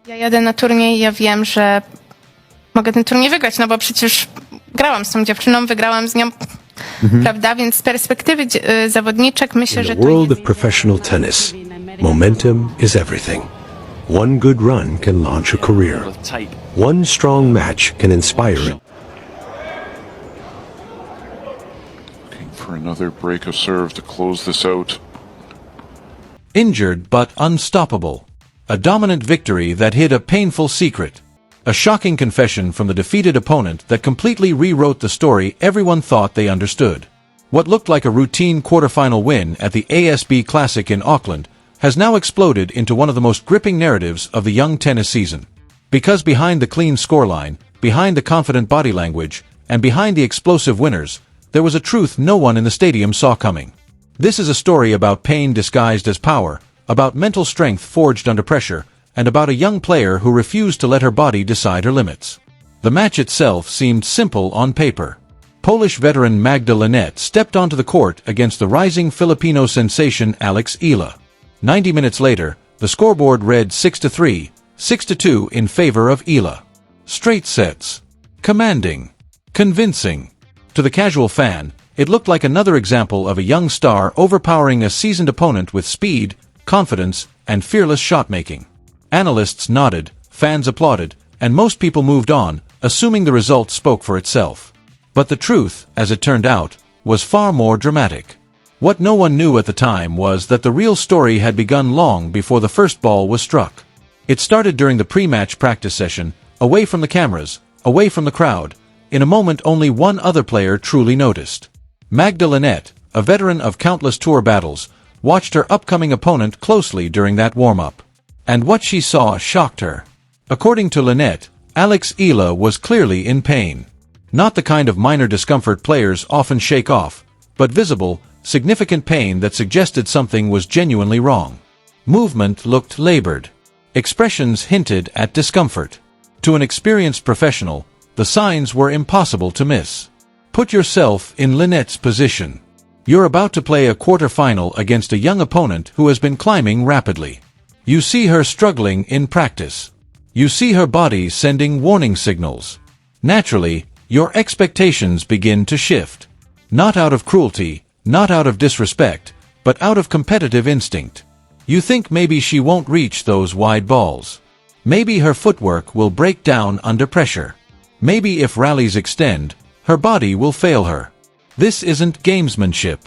Ja jadę na turniej i ja wiem, że mogę ten turniej wygrać, no bo przecież grałam z tą dziewczyną, wygrałam z nią, prawda? Więc z perspektywy zawodniczek myślę, In że the to world jest... of professional tennis, momentum is everything. One good run can launch a career. One strong match can inspire it. Looking for another break of serve to close this out. Injured but unstoppable. A dominant victory that hid a painful secret. A shocking confession from the defeated opponent that completely rewrote the story everyone thought they understood. What looked like a routine quarterfinal win at the ASB Classic in Auckland has now exploded into one of the most gripping narratives of the young tennis season. Because behind the clean scoreline, behind the confident body language, and behind the explosive winners, there was a truth no one in the stadium saw coming. This is a story about pain disguised as power, about mental strength forged under pressure, and about a young player who refused to let her body decide her limits. The match itself seemed simple on paper. Polish veteran Magda Linette stepped onto the court against the rising Filipino sensation Alex Eala. 90 minutes later, the scoreboard read 6-3, 6-2 in favor of Eala. Straight sets. Commanding. Convincing. To the casual fan, it looked like another example of a young star overpowering a seasoned opponent with speed, confidence, and fearless shot-making. Analysts nodded, fans applauded, and most people moved on, assuming the result spoke for itself. But the truth, as it turned out, was far more dramatic. What no one knew at the time was that the real story had begun long before the first ball was struck. It started during the pre-match practice session, away from the cameras, away from the crowd, in a moment only one other player truly noticed. Magda Linette, a veteran of countless tour battles, watched her upcoming opponent closely during that warm-up. And what she saw shocked her. According to Linette, Alex Eala was clearly in pain. Not the kind of minor discomfort players often shake off, but visible, significant pain that suggested something was genuinely wrong. Movement looked labored. Expressions hinted at discomfort. To an experienced professional, the signs were impossible to miss. Put yourself in Linette's position. You're about to play a quarter-final against a young opponent who has been climbing rapidly. You see her struggling in practice. You see her body sending warning signals. Naturally, your expectations begin to shift. Not out of cruelty, not out of disrespect, but out of competitive instinct. You think maybe she won't reach those wide balls. Maybe her footwork will break down under pressure. Maybe if rallies extend, her body will fail her. This isn't gamesmanship.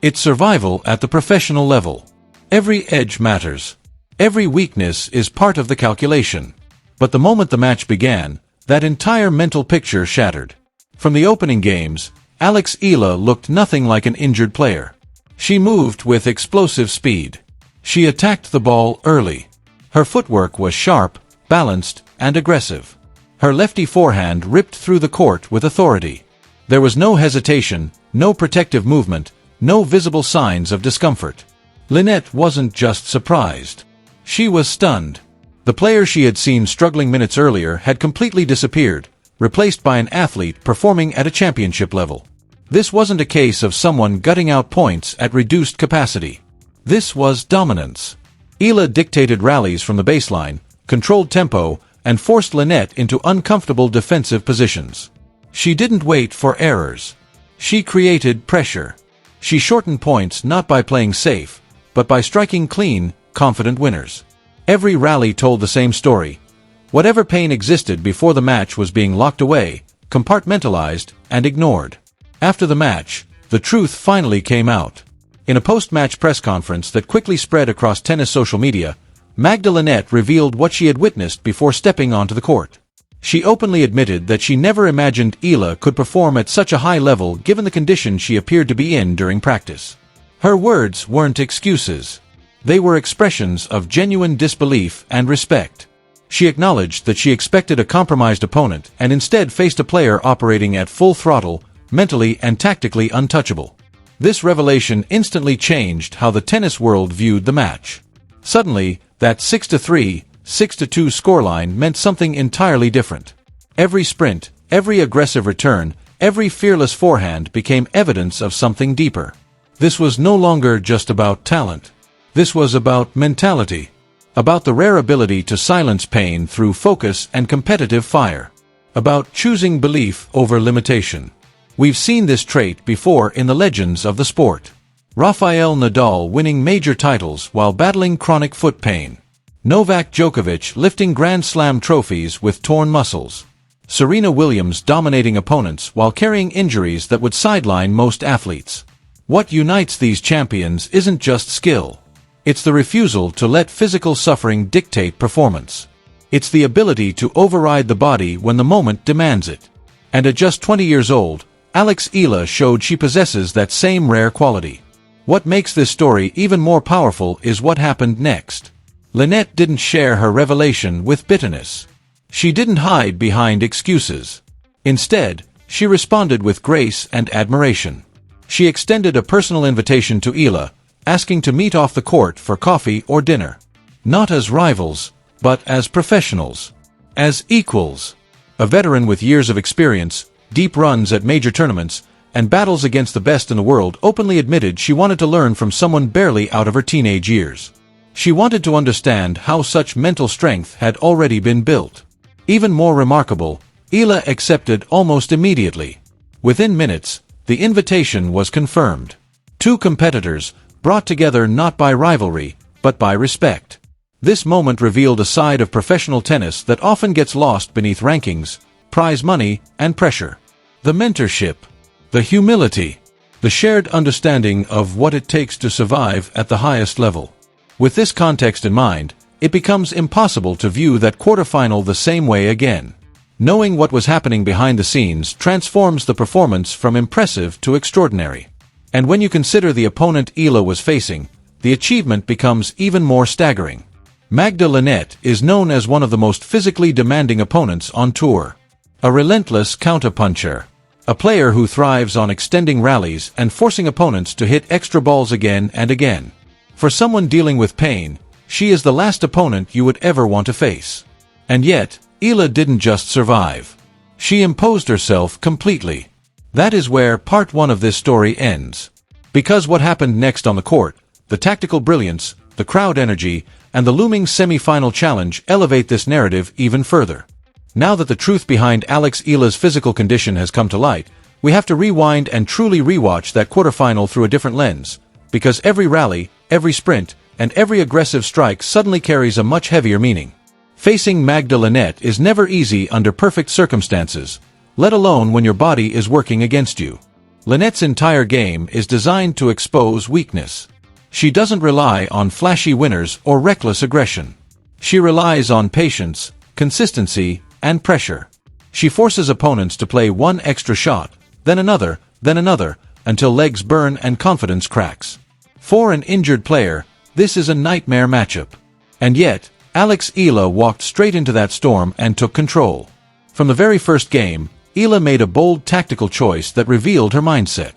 It's survival at the professional level. Every edge matters. Every weakness is part of the calculation. But the moment the match began, that entire mental picture shattered. From the opening games, Alex Eala looked nothing like an injured player. She moved with explosive speed. She attacked the ball early. Her footwork was sharp, balanced, and aggressive. Her lefty forehand ripped through the court with authority. There was no hesitation, no protective movement, no visible signs of discomfort. Linette wasn't just surprised. She was stunned. The player she had seen struggling minutes earlier had completely disappeared, replaced by an athlete performing at a championship level. This wasn't a case of someone gutting out points at reduced capacity. This was dominance. Eala dictated rallies from the baseline, controlled tempo, and forced Linette into uncomfortable defensive positions. She didn't wait for errors. She created pressure. She shortened points not by playing safe, but by striking clean, confident winners. Every rally told the same story. Whatever pain existed before the match was being locked away, compartmentalized, and ignored. After the match, the truth finally came out. In a post-match press conference that quickly spread across tennis social media, Magda Linette revealed what she had witnessed before stepping onto the court. She openly admitted that she never imagined Eala could perform at such a high level given the conditions she appeared to be in during practice. Her words weren't excuses. They were expressions of genuine disbelief and respect. She acknowledged that she expected a compromised opponent and instead faced a player operating at full throttle, mentally and tactically untouchable. This revelation instantly changed how the tennis world viewed the match. Suddenly, that 6-3, 6-2 scoreline meant something entirely different. Every sprint, every aggressive return, every fearless forehand became evidence of something deeper. This was no longer just about talent. This was about mentality. about the rare ability to silence pain through focus and competitive fire, about choosing belief over limitation. We've seen this trait before in the legends of the sport. Rafael Nadal winning major titles while battling chronic foot pain. Novak Djokovic lifting Grand Slam trophies with torn muscles. Serena Williams dominating opponents while carrying injuries that would sideline most athletes. What unites these champions isn't just skill. It's the refusal to let physical suffering dictate performance. It's the ability to override the body when the moment demands it. And at just 20 years old, Alex Eala showed she possesses that same rare quality. What makes this story even more powerful is what happened next. Linette didn't share her revelation with bitterness. She didn't hide behind excuses. Instead, she responded with grace and admiration. She extended a personal invitation to Eala, asking to meet off the court for coffee or dinner. Not as rivals, but as professionals. As equals. A veteran with years of experience, deep runs at major tournaments, and battles against the best in the world openly admitted she wanted to learn from someone barely out of her teenage years. She wanted to understand how such mental strength had already been built. Even more remarkable, Eala accepted almost immediately. Within minutes, the invitation was confirmed. Two competitors, brought together not by rivalry, but by respect. This moment revealed a side of professional tennis that often gets lost beneath rankings, prize money, and pressure. The mentorship. The humility. The shared understanding of what it takes to survive at the highest level. With this context in mind, it becomes impossible to view that quarterfinal the same way again. Knowing what was happening behind the scenes transforms the performance from impressive to extraordinary. And when you consider the opponent Eala was facing, the achievement becomes even more staggering. Magda Linette is known as one of the most physically demanding opponents on tour. A relentless counterpuncher. A player who thrives on extending rallies and forcing opponents to hit extra balls again and again. For someone dealing with pain, she is the last opponent you would ever want to face. And yet, Eala didn't just survive. She imposed herself completely. That is where part 1 of this story ends. Because what happened next on the court, the tactical brilliance, the crowd energy, and the looming semi-final challenge elevate this narrative even further. Now that the truth behind Alex Eala's physical condition has come to light, we have to rewind and truly rewatch that quarterfinal through a different lens, because every rally, every sprint, and every aggressive strike suddenly carries a much heavier meaning. Facing Magda Linette is never easy under perfect circumstances, let alone when your body is working against you. Linette's entire game is designed to expose weakness. She doesn't rely on flashy winners or reckless aggression. She relies on patience, consistency, and pressure. She forces opponents to play one extra shot, then another, until legs burn and confidence cracks. For an injured player, this is a nightmare matchup. And yet, Alex Eala walked straight into that storm and took control. From the very first game, Eala made a bold tactical choice that revealed her mindset.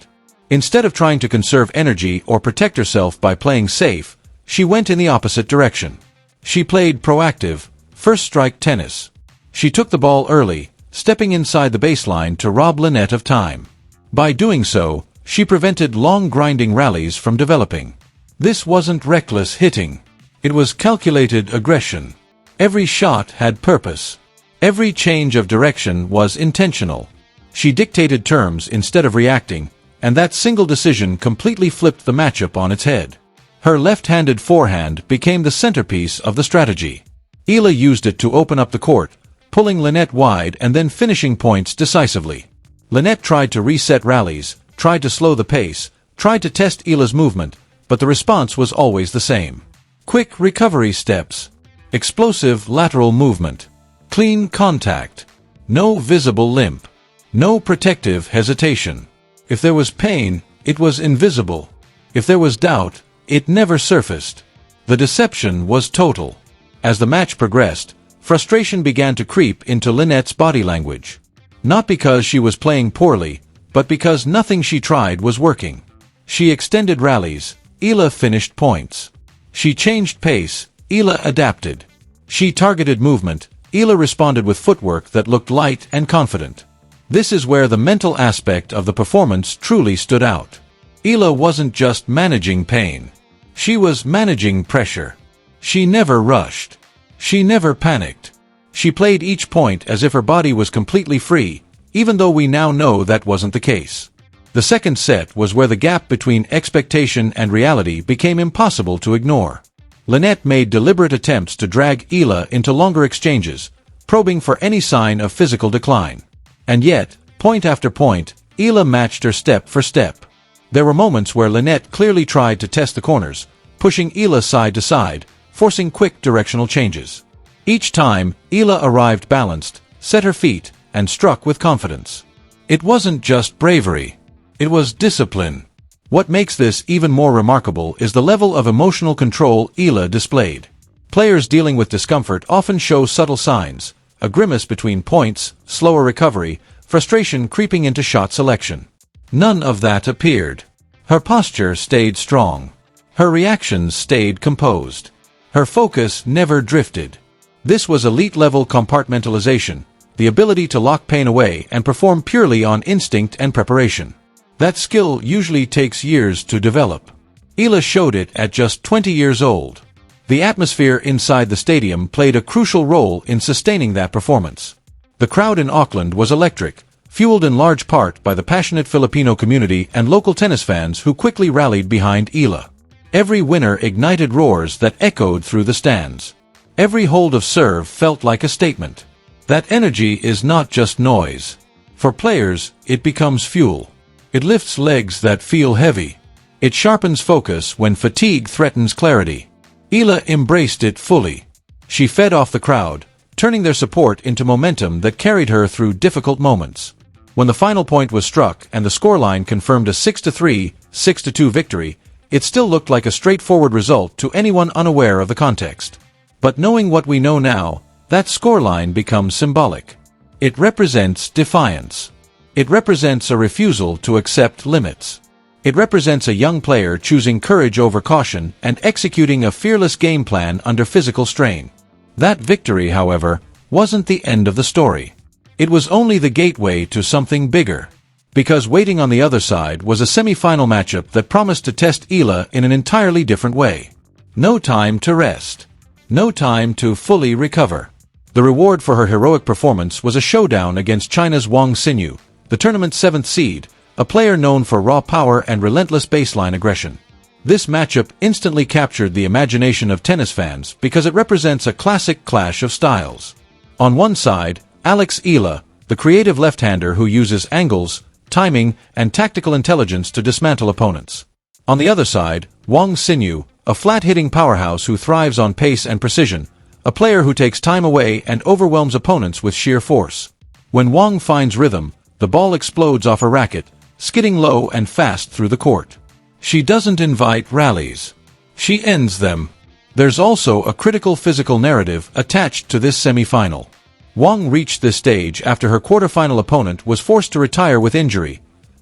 Instead of trying to conserve energy or protect herself by playing safe, she went in the opposite direction. She played proactive, first-strike tennis. She took the ball early, stepping inside the baseline to rob Linette of time. By doing so, she prevented long grinding rallies from developing. This wasn't reckless hitting. It was calculated aggression. Every shot had purpose. Every change of direction was intentional. She dictated terms instead of reacting, and that single decision completely flipped the matchup on its head. Her left-handed forehand became the centerpiece of the strategy. Eala used it to open up the court, pulling Linette wide and then finishing points decisively. Linette tried to reset rallies, tried to slow the pace, tried to test Eala's movement, but the response was always the same. Quick recovery steps. Explosive lateral movement. Clean contact. No visible limp. No protective hesitation. If there was pain, it was invisible. If there was doubt, it never surfaced. The deception was total. As the match progressed, frustration began to creep into Linette's body language. Not because she was playing poorly, but because nothing she tried was working. She extended rallies, Eala finished points. She changed pace, Eala adapted. She targeted movement, Eala responded with footwork that looked light and confident. This is where the mental aspect of the performance truly stood out. Eala wasn't just managing pain. She was managing pressure. She never rushed. She never panicked. She played each point as if her body was completely free, even though we now know that wasn't the case. The second set was where the gap between expectation and reality became impossible to ignore. Linette made deliberate attempts to drag Eala into longer exchanges, probing for any sign of physical decline. And yet, point after point, Eala matched her step for step. There were moments where Linette clearly tried to test the corners, pushing Eala side to side, forcing quick directional changes. Each time, Eala arrived balanced, set her feet, and struck with confidence. It wasn't just bravery. It was discipline. What makes this even more remarkable is the level of emotional control Eala displayed. Players dealing with discomfort often show subtle signs, a grimace between points, slower recovery, frustration creeping into shot selection. None of that appeared. Her posture stayed strong. Her reactions stayed composed. Her focus never drifted. This was elite-level compartmentalization, the ability to lock pain away and perform purely on instinct and preparation. That skill usually takes years to develop. Eala showed it at just 20 years old. The atmosphere inside the stadium played a crucial role in sustaining that performance. The crowd in Auckland was electric, fueled in large part by the passionate Filipino community and local tennis fans who quickly rallied behind Eala. Every winner ignited roars that echoed through the stands. Every hold of serve felt like a statement. That energy is not just noise. For players, it becomes fuel. It lifts legs that feel heavy. It sharpens focus when fatigue threatens clarity. Eala embraced it fully. She fed off the crowd, turning their support into momentum that carried her through difficult moments. When the final point was struck and the scoreline confirmed a 6-3, 6-2 victory, it still looked like a straightforward result to anyone unaware of the context. But knowing what we know now, that scoreline becomes symbolic. It represents defiance. It represents a refusal to accept limits. It represents a young player choosing courage over caution and executing a fearless game plan under physical strain. That victory, however, wasn't the end of the story. It was only the gateway to something bigger. Because waiting on the other side was a semi-final matchup that promised to test Eala in an entirely different way. No time to rest. No time to fully recover. The reward for her heroic performance was a showdown against China's Wang Xinyu, the tournament's 7th seed, a player known for raw power and relentless baseline aggression. This matchup instantly captured the imagination of tennis fans because it represents a classic clash of styles. On one side, Alex Eala, the creative left-hander who uses angles, timing, and tactical intelligence to dismantle opponents. On the other side, Wang Xinyu, a flat-hitting powerhouse who thrives on pace and precision, a player who takes time away and overwhelms opponents with sheer force. When Wang finds rhythm, the ball explodes off her racket, skidding low and fast through the court. She doesn't invite rallies. She ends them. There's also a critical physical narrative attached to this semi-final. Wang reached this stage after her quarterfinal opponent was forced to retire with injury,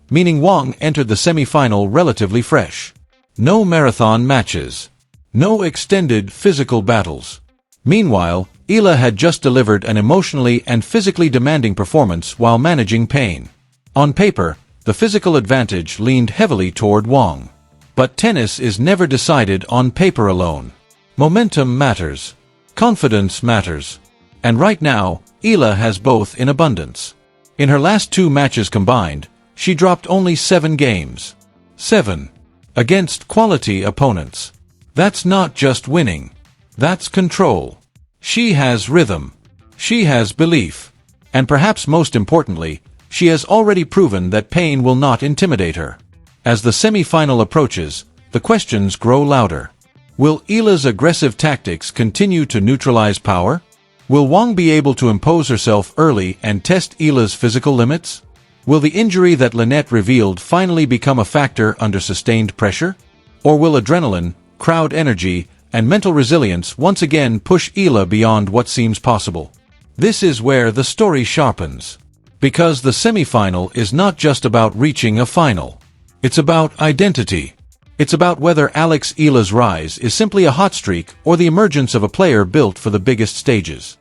meaning Wang entered the semi-final relatively fresh. No marathon matches. No extended physical battles. Meanwhile, Eala had just delivered an emotionally and physically demanding performance while managing pain. On paper, the physical advantage leaned heavily toward Wang. But tennis is never decided on paper alone. Momentum matters. Confidence matters. And right now, Eala has both in abundance. In her last 2 matches combined, she dropped only 7 games. 7. Against quality opponents. That's not just winning. That's control. She has rhythm. She has belief. And perhaps most importantly, she has already proven that pain will not intimidate her. As the semi-final approaches, the questions grow louder. Will Eala's aggressive tactics continue to neutralize power? Will Wang be able to impose herself early and test Eala's physical limits? Will the injury that Linette revealed finally become a factor under sustained pressure? Or will adrenaline, crowd energy, and mental resilience once again push Eala beyond what seems possible? This is where the story sharpens. Because the semi-final is not just about reaching a final. It's about identity. It's about whether Alex Eala's rise is simply a hot streak or the emergence of a player built for the biggest stages.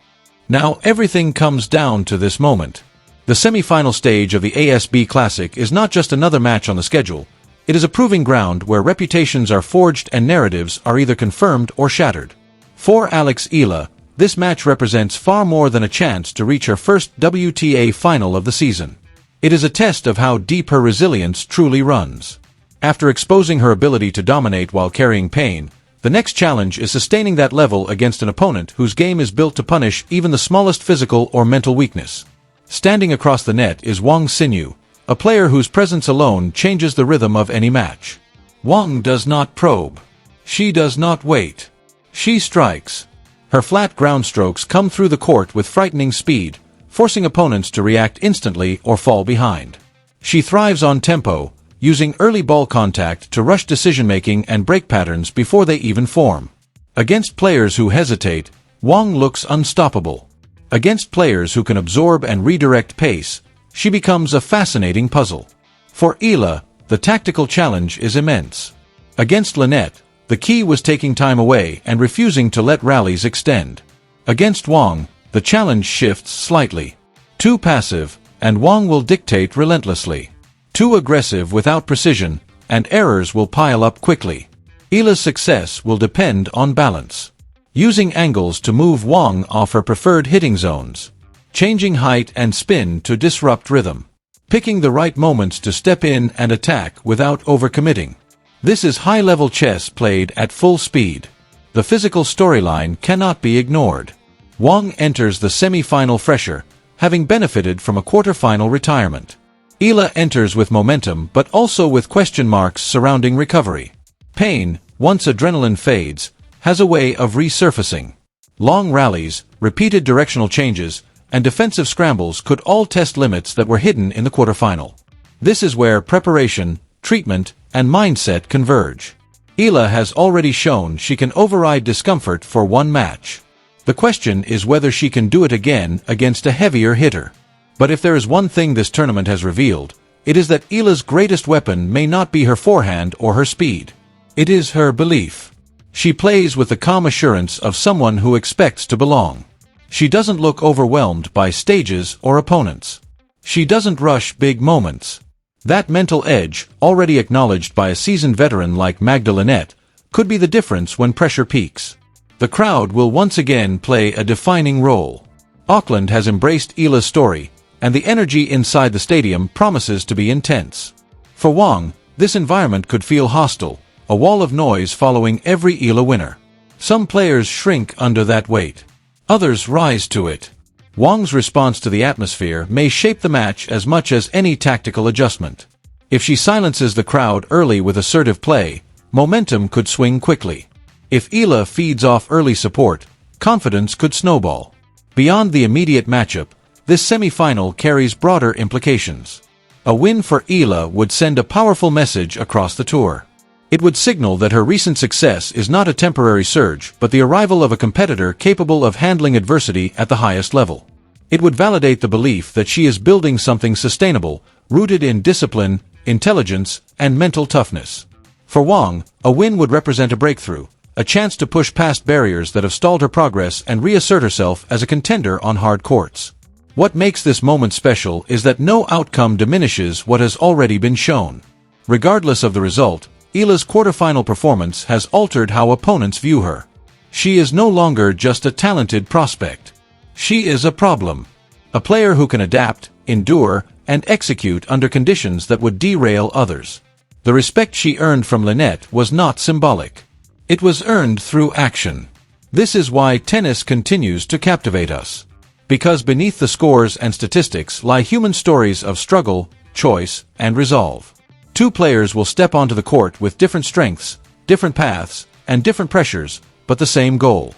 Now everything comes down to this moment. The semi-final stage of the ASB Classic is not just another match on the schedule. It is a proving ground where reputations are forged and narratives are either confirmed or shattered. For Alex Eala, this match represents far more than a chance to reach her first WTA final of the season. It is a test of how deep her resilience truly runs. After exposing her ability to dominate while carrying pain, the next challenge is sustaining that level against an opponent whose game is built to punish even the smallest physical or mental weakness. Standing across the net is Wang Xinyu, a player whose presence alone changes the rhythm of any match. Wang does not probe. She does not wait. She strikes. Her flat ground strokes come through the court with frightening speed, forcing opponents to react instantly or fall behind. She thrives on tempo, using early ball contact to rush decision-making and break patterns before they even form. Against players who hesitate, Wang looks unstoppable. Against players who can absorb and redirect pace, she becomes a fascinating puzzle. For Eala, the tactical challenge is immense. Against Linette, the key was taking time away and refusing to let rallies extend. Against Wang, the challenge shifts slightly. Too passive, and Wang will dictate relentlessly. Too aggressive without precision, and errors will pile up quickly. Eala's success will depend on balance. Using angles to move Wang off her preferred hitting zones. Changing height and spin to disrupt rhythm. Picking the right moments to step in and attack without overcommitting. This is high-level chess played at full speed. The physical storyline cannot be ignored. Wang enters the semi-final fresher, having benefited from a quarter-final retirement. Eala enters with momentum but also with question marks surrounding recovery. Pain, once adrenaline fades, has a way of resurfacing. Long rallies, repeated directional changes, and defensive scrambles could all test limits that were hidden in the quarterfinal. This is where preparation, treatment, and mindset converge. Eala has already shown she can override discomfort for one match. The question is whether she can do it again against a heavier hitter. But if there is one thing this tournament has revealed, it is that Eala's greatest weapon may not be her forehand or her speed. It is her belief. She plays with the calm assurance of someone who expects to belong. She doesn't look overwhelmed by stages or opponents. She doesn't rush big moments. That mental edge, already acknowledged by a seasoned veteran like Magda Linette, could be the difference when pressure peaks. The crowd will once again play a defining role. Auckland has embraced Eala's story, and the energy inside the stadium promises to be intense. For Wang, this environment could feel hostile, a wall of noise following every Eala winner. Some players shrink under that weight. Others rise to it. Wang's response to the atmosphere may shape the match as much as any tactical adjustment. If she silences the crowd early with assertive play, momentum could swing quickly. If Eala feeds off early support, confidence could snowball. Beyond the immediate matchup, this semi-final carries broader implications. A win for Eala would send a powerful message across the tour. It would signal that her recent success is not a temporary surge but the arrival of a competitor capable of handling adversity at the highest level. It would validate the belief that she is building something sustainable, rooted in discipline, intelligence, and mental toughness. For Wang, a win would represent a breakthrough, a chance to push past barriers that have stalled her progress and reassert herself as a contender on hard courts. What makes this moment special is that no outcome diminishes what has already been shown. Regardless of the result, Eala's quarterfinal performance has altered how opponents view her. She is no longer just a talented prospect. She is a problem. A player who can adapt, endure, and execute under conditions that would derail others. The respect she earned from Linette was not symbolic. It was earned through action. This is why tennis continues to captivate us. Because beneath the scores and statistics lie human stories of struggle, choice, and resolve. Two players will step onto the court with different strengths, different paths, and different pressures, but the same goal.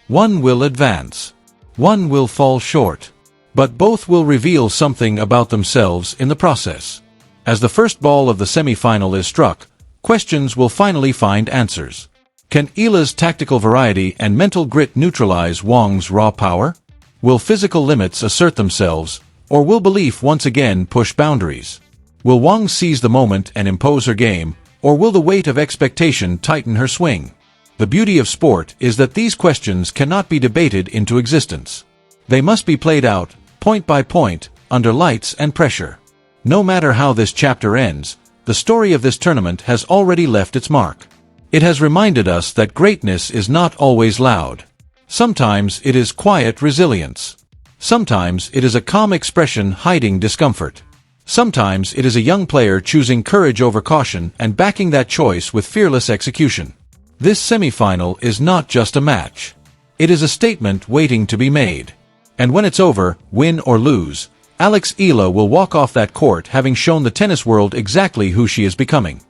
One will advance. One will fall short. But both will reveal something about themselves in the process. As the first ball of the semi-final is struck, questions will finally find answers. Can Eala's tactical variety and mental grit neutralize Wang's raw power? Will physical limits assert themselves, or will belief once again push boundaries? Will Wang seize the moment and impose her game, or will the weight of expectation tighten her swing? The beauty of sport is that these questions cannot be debated into existence. They must be played out, point by point, under lights and pressure. No matter how this chapter ends, the story of this tournament has already left its mark. It has reminded us that greatness is not always loud. Sometimes it is quiet resilience. Sometimes it is a calm expression hiding discomfort. Sometimes it is a young player choosing courage over caution and backing that choice with fearless execution. This semifinal is not just a match. It is a statement waiting to be made. And when it's over, win or lose, Alex Eala will walk off that court having shown the tennis world exactly who she is becoming.